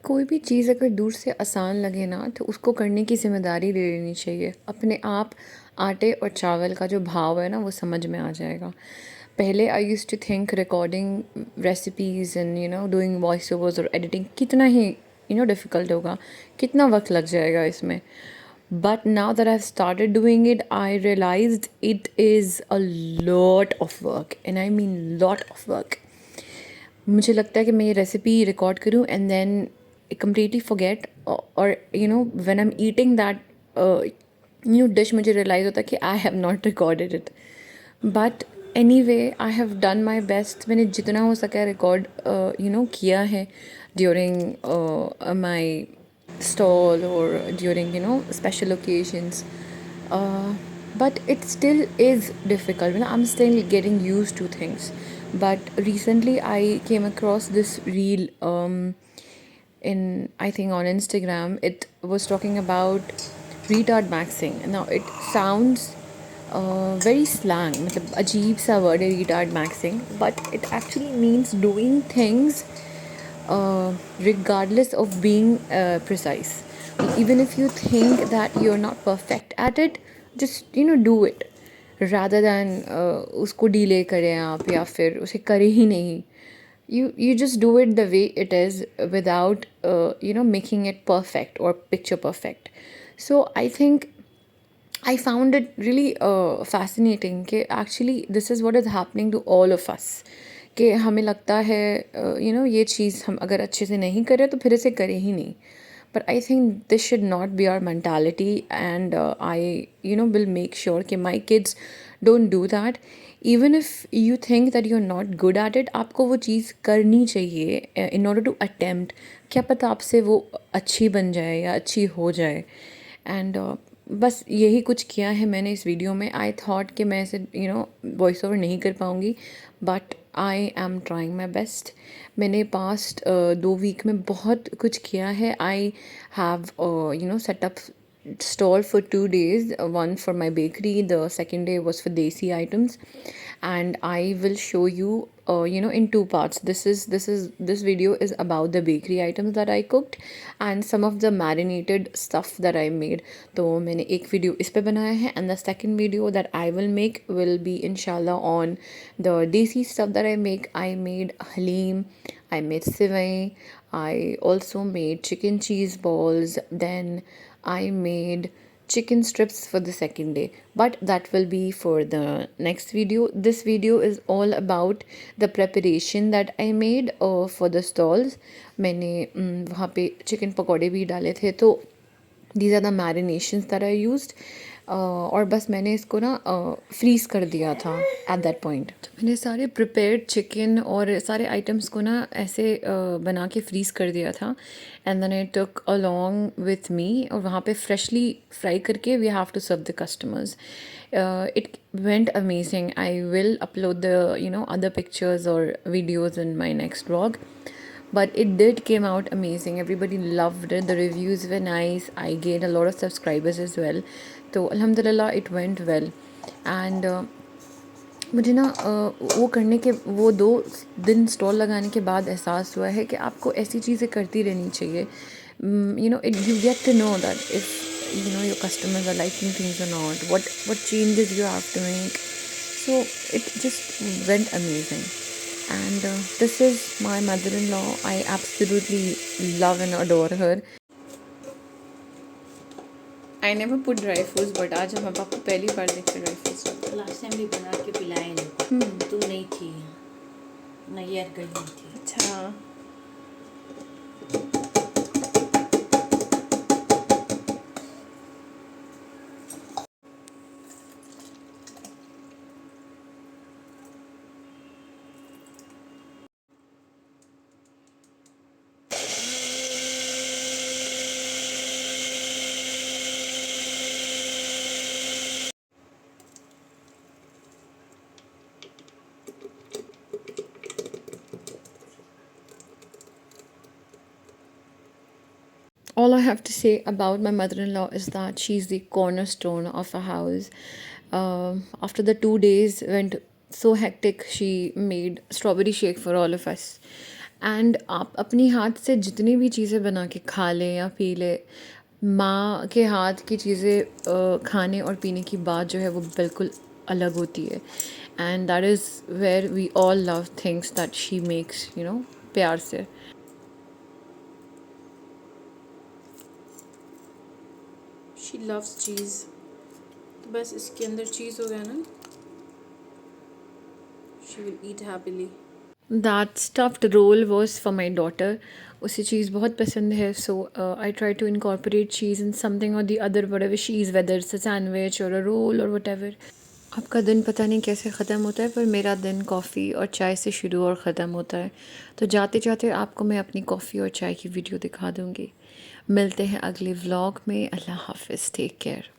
कोई भी चीज़ अगर दूर से आसान लगे ना तो उसको करने की ज़िम्मेदारी ले लेनी चाहिए। अपने आप आटे और चावल का जो भाव है ना वो समझ में आ जाएगा। पहले I used to think recording recipes and doing voice overs और एडिटिंग कितना ही डिफ़िकल्ट होगा, कितना वक़्त लग जाएगा इसमें। But now that I have started doing it I realized it is a lot of work and I mean lot of work. मुझे लगता है कि मैं ये रेसिपी रिकॉर्ड करूँ एंड देन completely forget, और when I'm eating that new dish मुझे realize होता है कि I have not recorded it. But anyway I have done my best. मैंने जितना हो सका रिकॉर्ड किया है during my stall or during special occasions. uh, but it still is difficult. I'm still getting used to things. But recently I came across this reel in, I think, on Instagram. It was talking about retard maxing. Now it sounds very slang, मतलब अजीब सा word है retard maxing, but it actually means doing things regardless of being precise. Even if you think that you're not perfect at it, just do it rather than उसको delay करें आप या फिर उसे करें ही नहीं. You just do it the way it is without making it perfect or picture perfect. So I think I found it really fascinating कि actually this is what is happening to all of us. कि हमें लगता है ये चीज़ हम अगर अच्छे से नहीं करें तो फिर इसे करें ही नहीं. But I think this should not be our mentality, and I will make sure कि my kids don't do that. Even if you think that you're not good at it, आपको वो चीज़ करनी चाहिए in order to attempt. क्या पता आपसे वो अच्छी बन जाए या अच्छी हो जाए. एंड बस यही कुछ किया है मैंने इस वीडियो में. आई थॉट कि मैं इसे वॉइस ओवर नहीं कर पाऊँगी, but I am trying my best. मैंने पास्ट 2 वीक में बहुत कुछ किया है. I have setup stall for 2 days, one for my bakery, the second day was for desi items, and I will show you in 2 parts. This video is about the bakery items that I cooked and some of the marinated stuff that I made. तो मैंने एक video इस पे बनाया है, and the second video that I will make will be inshallah on the desi stuff that I make. I made halim, I made sivai, I also made chicken cheese balls, then I made chicken strips for the second day, but that will be for the next video. This video is all about the preparation that I made for the stalls. मैंने वहाँ पे chicken पकौड़े भी डाले थे, तो these are the marinations that I used. और बस मैंने इसको ना फ्रीज़ कर दिया था एट दैट पॉइंट. तो मैंने सारे प्रिपेयर्ड चिकन और सारे आइटम्स को ना ऐसे बना के फ्रीज़ कर दिया था. And then I took along with me, और वहाँ पे फ्रेशली फ्राई करके we have to serve the customers. It went amazing. I will upload the other pictures or videos in my next vlog. But it did came out amazing. Everybody loved it. The reviews were nice. I gained a lot of subscribers as well. तो अल्हम्दुलिल्लाह it went well. And मुझे ना वो करने के वो 2 दिन stall लगाने के बाद एहसास हुआ है कि आपको ऐसी चीज़ें करती रहनी चाहिए. You get to know that if your customers are liking things or not, what changes you have to make. So it just went amazing. And this is my mother-in-law. I absolutely love and adore her. I never put dry fruits, but आज हम पापा पहली बार देख के dry fruits डालते हैं. Last time भी बना के पिलाए नहीं. तू नहीं थी, नैयर गई नहीं थी. अच्छा. All I have to say about my mother-in-law is that she's the cornerstone of a house. After the 2 days went so hectic, she made strawberry shake for all of us. And आप अपनी हाथ से जितनी भी चीज़ें बना के खा लें या पी लें, माँ के हाथ की चीज़ें खाने और पीने की बात जो है वो बिल्कुल अलग होती है। And that is where we all love things that she makes, प्यार से। शी लव्स चीज़, तो बस इसके अंदर चीज़ हो गया ना, she will eat happily. That stuffed roll was for my daughter. उसे चीज़ बहुत पसंद है, so I try to incorporate cheese in something और the other, whatever she is, whether it's a sandwich or a roll or whatever। आपका दिन पता नहीं कैसे ख़त्म होता है, पर मेरा दिन कॉफ़ी और चाय से शुरू और ख़त्म होता है। तो जाते जाते आपको मैं अपनी कॉफ़ी और चाय की वीडियो दिखा दूँगी। मिलते हैं अगले व्लॉग में। अल्लाह हाफ़िज़, टेक केयर।